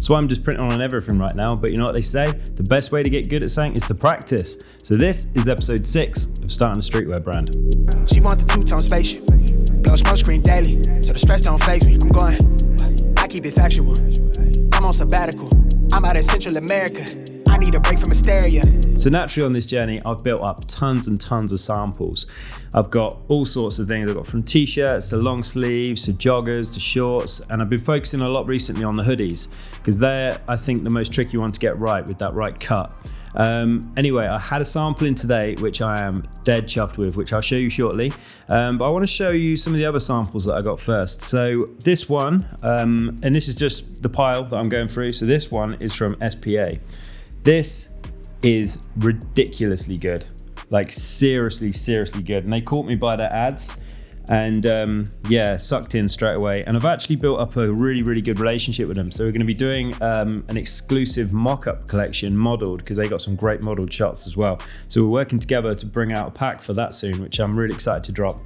So I'm just printing on everything right now, but you know what they say? The best way to get good at something is to practice. So this is episode 6 of starting a streetwear brand. She want the two-tone spaceship, blow smoke screen daily, so the stress don't faze me. I'm going, I keep it factual. I'm on sabbatical, I'm out in Central America. I need a break from hysteria. So naturally on this journey, I've built up tons and tons of samples. I've got all sorts of things. I've got from t-shirts to long sleeves to joggers to shorts, and I've been focusing a lot recently on the hoodies because they're, I think, the most tricky one to get right with that right cut. Anyway, I had a sample in today, which I am dead chuffed with, which I'll show you shortly. But I want to show you some of the other samples that I got first. So this one, and this is just the pile that I'm going through. So this one is from SPA. This is ridiculously good, like seriously good. And they caught me by their ads and yeah, sucked in straight away. And I've actually built up a really good relationship with them. So we're gonna be doing an exclusive mock-up collection modeled, because they got some great modeled shots as well. So we're working together to bring out a pack for that soon, which I'm really excited to drop.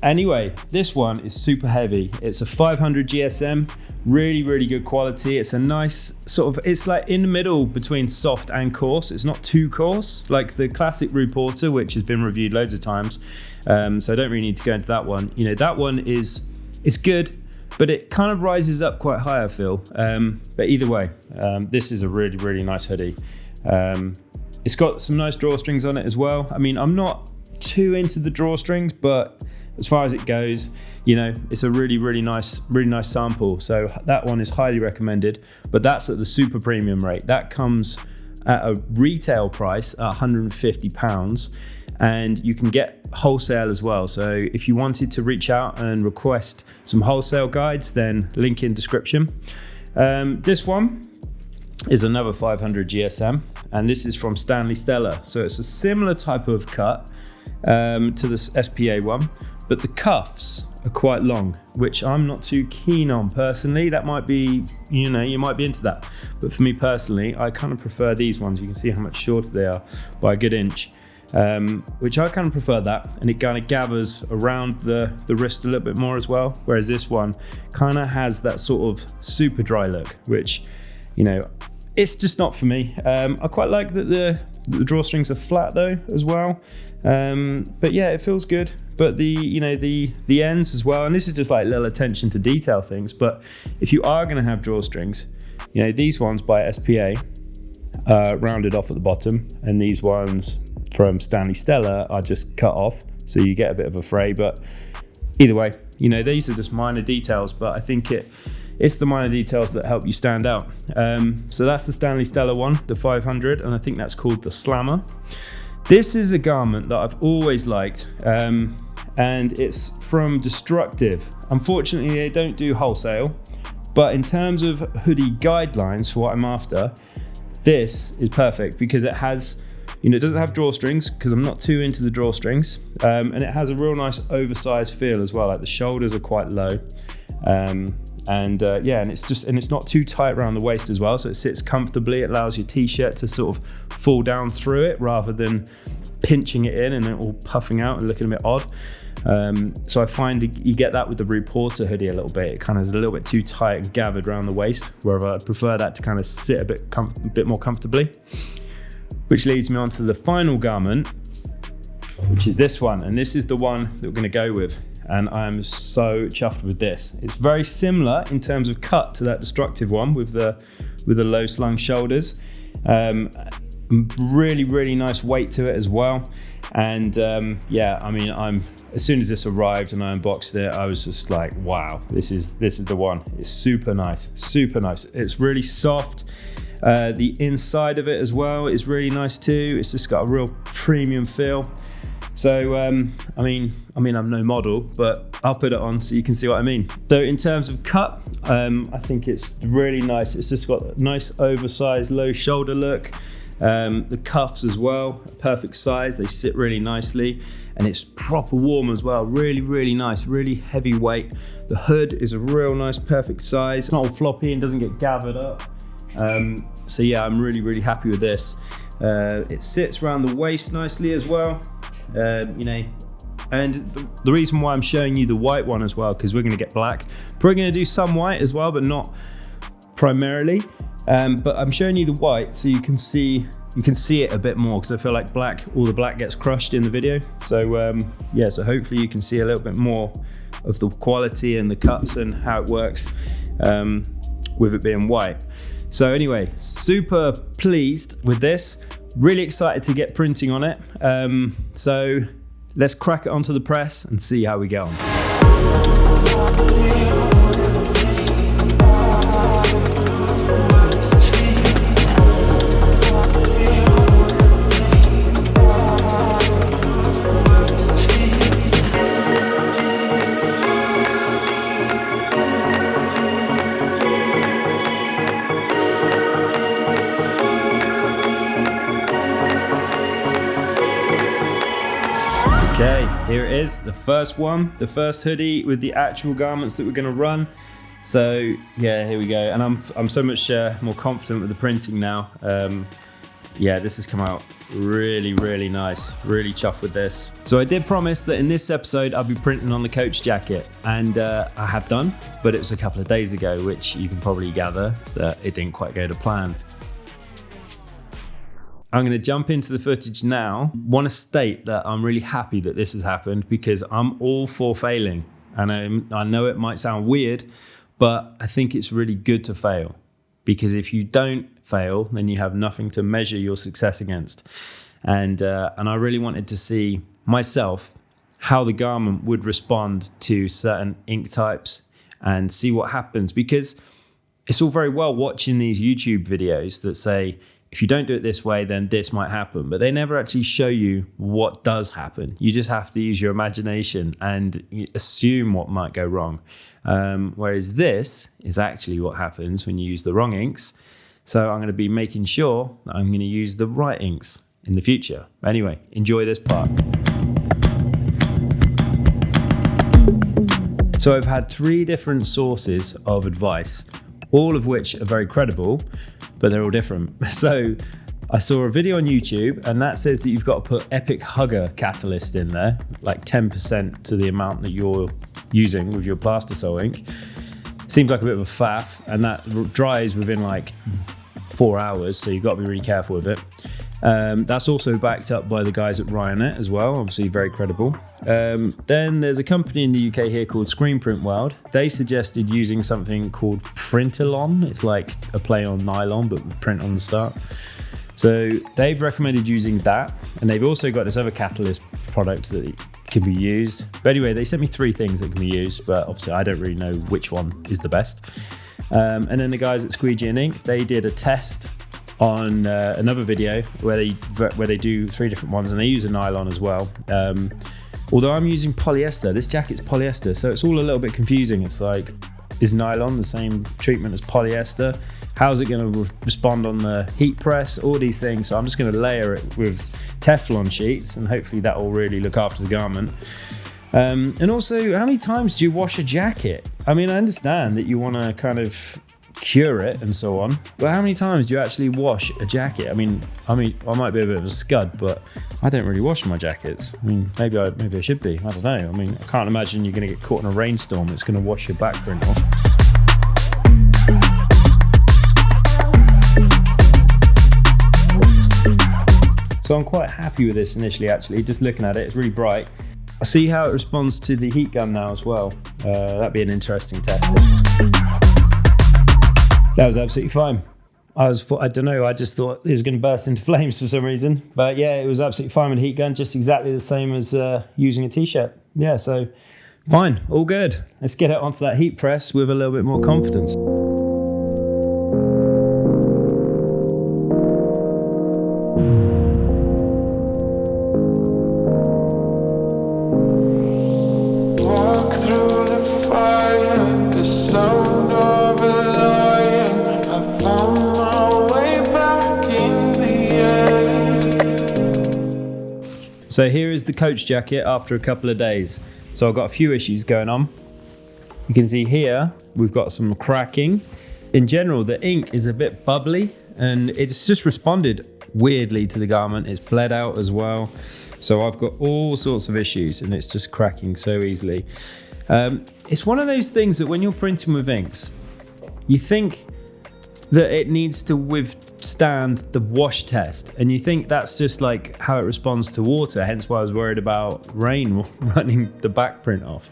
Anyway, this one is super heavy. It's a 500 GSM, really good quality. It's a nice sort of, it's like in the middle between soft and coarse. It's not too coarse, like the classic Reporter, which has been reviewed loads of times. So I don't really need to go into that one. You know, that one is good, but it kind of rises up quite high, I feel. But either way, this is a really nice hoodie. It's got some nice drawstrings on it as well. I mean, I'm not too into the drawstrings, but as far as it goes, you know, it's a really nice sample. So that one is highly recommended, but that's at the super premium rate. That comes at a retail price at £150, and you can get wholesale as well. So if you wanted to reach out and request some wholesale guides, then link in description. This one is another 500 GSM, and this is from Stanley Stella. So it's a similar type of cut to this SPA one, but the cuffs are quite long, which I'm not too keen on personally. That might be, you know, you might be into that, but for me personally, I kind of prefer these ones. You can see how much shorter they are by a good inch, which I kind of prefer that, and it kind of gathers around the wrist a little bit more as well, whereas this one kind of has that sort of super dry look, which, you know, it's just not for me. I quite like that the drawstrings are flat though as well. But yeah, it feels good. But the ends as well, and this is just like little attention to detail things. But if you are going to have drawstrings, you know, these ones by SPA rounded off at the bottom, and these ones from Stanley Stella are just cut off, so you get a bit of a fray. But either way, you know, these are just minor details, but I think it's the minor details that help you stand out. So that's the Stanley Stella one, the 500, and I think that's called the Slammer. This is a garment that I've always liked, and it's from Destructive. Unfortunately, they don't do wholesale, but in terms of hoodie guidelines for what I'm after, this is perfect because it has, you know, it doesn't have drawstrings because I'm not too into the drawstrings, and it has a real nice oversized feel as well. Like the shoulders are quite low. Yeah, and it's not too tight around the waist as well, so it sits comfortably. It allows your t-shirt to sort of fall down through it rather than pinching it in and it all puffing out and looking a bit odd. So I find you get that with the Reporter hoodie a little bit. It kind of is a little bit too tight and gathered around the waist, where I prefer that to kind of sit a bit more comfortably. Which leads me on to the final garment, which is this one, and this is the one that we're going to go with. And I am so chuffed with this. It's very similar in terms of cut to that Destructive one with the low slung shoulders. Really nice weight to it as well. And yeah, I mean, as soon as this arrived and I unboxed it, I was just like, wow, this is the one. It's super nice. It's really soft. The inside of it as well is really nice too. It's just got a real premium feel. So, I mean, I'm no model, but I'll put it on so you can see what I mean. So in terms of cut, I think it's really nice. It's just got a nice oversized low shoulder look. The cuffs as well, perfect size. They sit really nicely, and it's proper warm as well. Really nice, really heavy weight. The hood is a real nice, perfect size. It's not all floppy and doesn't get gathered up. So yeah, I'm really happy with this. It sits around the waist nicely as well. You know, and the reason why I'm showing you the white one as well, because we're going to get black. We're going to do some white as well, but not primarily, but I'm showing you the white so you can see it a bit more, because I feel like all the black gets crushed in the video. So yeah, so hopefully you can see a little bit more of the quality and the cuts and how it works with it being white. So anyway, super pleased with this. Really excited to get printing on it. So let's crack it onto the press and see how we get on. Okay, here it is, the first one, the first hoodie with the actual garments that we're going to run. So yeah, here we go. And I'm so much more confident with the printing now. Yeah, this has come out really nice. Really chuffed with this. So I did promise that in this episode I'll be printing on the Coach jacket, and I have done, but it was a couple of days ago, which you can probably gather that it didn't quite go to plan. I'm going to jump into the footage now. Want to state that I'm really happy that this has happened, because I'm all for failing. And I know it might sound weird, but I think it's really good to fail, because if you don't fail, then you have nothing to measure your success against. And I really wanted to see myself how the garment would respond to certain ink types and see what happens, because it's all very well watching these YouTube videos that say, if you don't do it this way, then this might happen. But they never actually show you what does happen. You just have to use your imagination and assume what might go wrong. Whereas this is actually what happens when you use the wrong inks. So I'm going to be making sure that I'm going to use the right inks in the future. Anyway, enjoy this part. So I've had 3 different sources of advice, all of which are very credible, but they're all different. So I saw a video on YouTube, and that says that you've got to put Epic Hugger catalyst in there, like 10% to the amount that you're using with your plastisol ink. Seems like a bit of a faff, and that dries within like 4 hours, so you've got to be really careful with it. That's also backed up by the guys at Innate as well, obviously very credible. Then there's a company in the UK here called Screen Print World. They suggested using something called Printalon. It's like a play on nylon, but with print on the start. So they've recommended using that, and they've also got this other catalyst product that can be used. But anyway, they sent me 3 things that can be used, but obviously I don't really know which one is the best. And then the guys at Squeegee and Ink, they did a test on another video where they do 3 different ones, and they use a nylon as well. Although I'm using polyester, this jacket's polyester, so it's all a little bit confusing. It's like, is nylon the same treatment as polyester? How's it going to respond on the heat press? All these things. So I'm just going to layer it with Teflon sheets, and hopefully that will really look after the garment. And also, how many times do you wash a jacket? I mean, I understand that you want to kind of cure it and so on, but how many times do you actually wash a jacket? I mean, I might be a bit of a scud, but I don't really wash my jackets. I mean, maybe I should be. I don't know. I mean, I can't imagine you're going to get caught in a rainstorm that's going to wash your back print off. So I'm quite happy with this initially, actually. Just looking at it, it's really bright. I'll see how it responds to the heat gun now as well. That'd be an interesting test. That was absolutely fine. I don't know, I just thought it was going to burst into flames for some reason. But yeah, it was absolutely fine with the heat gun, just exactly the same as using a t-shirt. Yeah, so fine, all good. Let's get it onto that heat press with a little bit more confidence. So here is the Coach jacket after a couple of days. So I've got a few issues going on. You can see here, we've got some cracking. In general, the ink is a bit bubbly, and it's just responded weirdly to the garment. It's bled out as well. So I've got all sorts of issues, and it's just cracking so easily. It's one of those things that when you're printing with inks, you think, that it needs to withstand the wash test. And you think that's just like how it responds to water, hence why I was worried about rain running the back print off.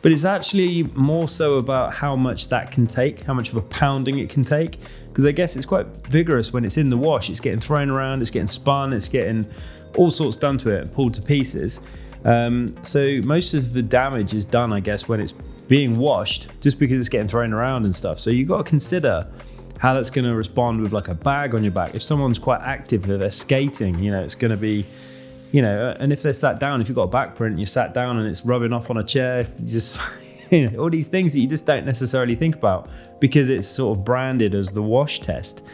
But it's actually more so about how much that can take, how much of a pounding it can take. Because I guess it's quite vigorous when it's in the wash. It's getting thrown around, it's getting spun, it's getting all sorts done to it and pulled to pieces. So most of the damage is done, I guess, when it's being washed, just because it's getting thrown around and stuff. So you've got to consider how that's going to respond with like a bag on your back. If someone's quite active, if they're skating, it's going to be, and if they're sat down, if you've got a back print and you're sat down and it's rubbing off on a chair, you just, all these things that you just don't necessarily think about because it's sort of branded as the wash test.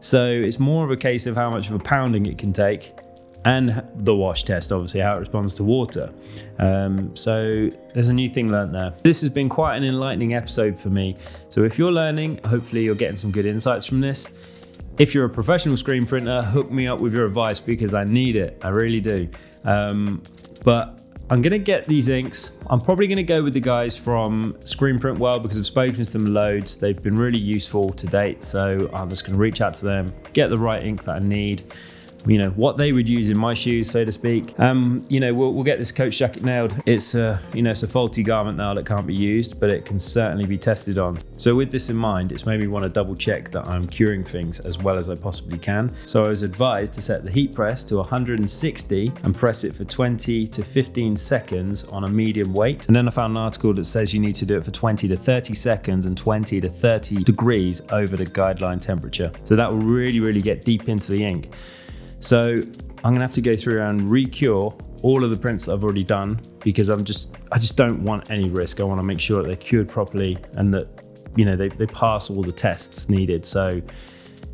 So it's more of a case of how much of a pounding it can take, and the wash test, obviously, how it responds to water. So there's a new thing learned there. This has been quite an enlightening episode for me. So if you're learning, hopefully you're getting some good insights from this. If you're a professional screen printer, hook me up with your advice because I need it. I really do. But I'm gonna get these inks. I'm probably gonna go with the guys from Screen Print World because I've spoken to them loads. They've been really useful to date. So I'm just gonna reach out to them, get the right ink that I need. What they would use in my shoes, so to speak. We'll get this coach jacket nailed. It's it's a faulty garment now that can't be used, but it can certainly be tested on. So with this in mind, it's made me want to double check that I'm curing things as well as I possibly can. So I was advised to set the heat press to 160 and press it for 20 to 15 seconds on a medium weight. And then I found an article that says you need to do it for 20 to 30 seconds and 20 to 30 degrees over the guideline temperature. So that will really, really get deep into the ink. So I'm gonna have to go through and re-cure all of the prints that I've already done because I just don't want any risk. I want to make sure that they're cured properly and that they pass all the tests needed. So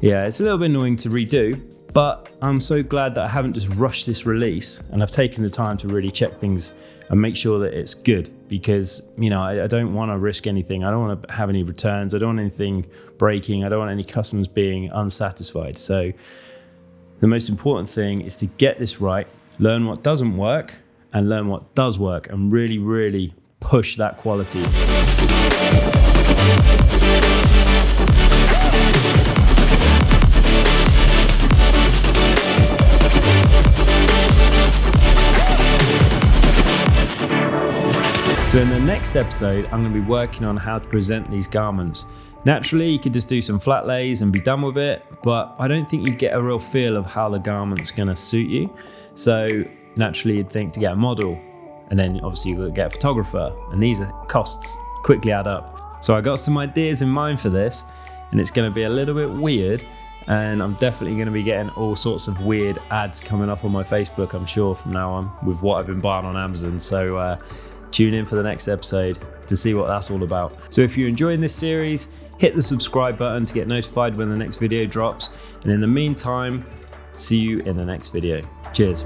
yeah, it's a little bit annoying to redo, but I'm so glad that I haven't just rushed this release and I've taken the time to really check things and make sure that it's good because I don't want to risk anything. I don't want to have any returns. I don't want anything breaking. I don't want any customers being unsatisfied. So the most important thing is to get this right, learn what doesn't work and learn what does work and really, really push that quality. So in the next episode, I'm going to be working on how to present these garments. Naturally, you could just do some flat lays and be done with it, but I don't think you get a real feel of how the garment's gonna suit you. So naturally, you'd think to get a model, and then obviously you've got to get a photographer, and these costs quickly add up. So I got some ideas in mind for this, and it's gonna be a little bit weird, and I'm definitely gonna be getting all sorts of weird ads coming up on my Facebook, I'm sure, from now on, with what I've been buying on Amazon. So tune in for the next episode to see what that's all about. So if you're enjoying this series, hit the subscribe button to get notified when the next video drops. And in the meantime, see you in the next video. Cheers.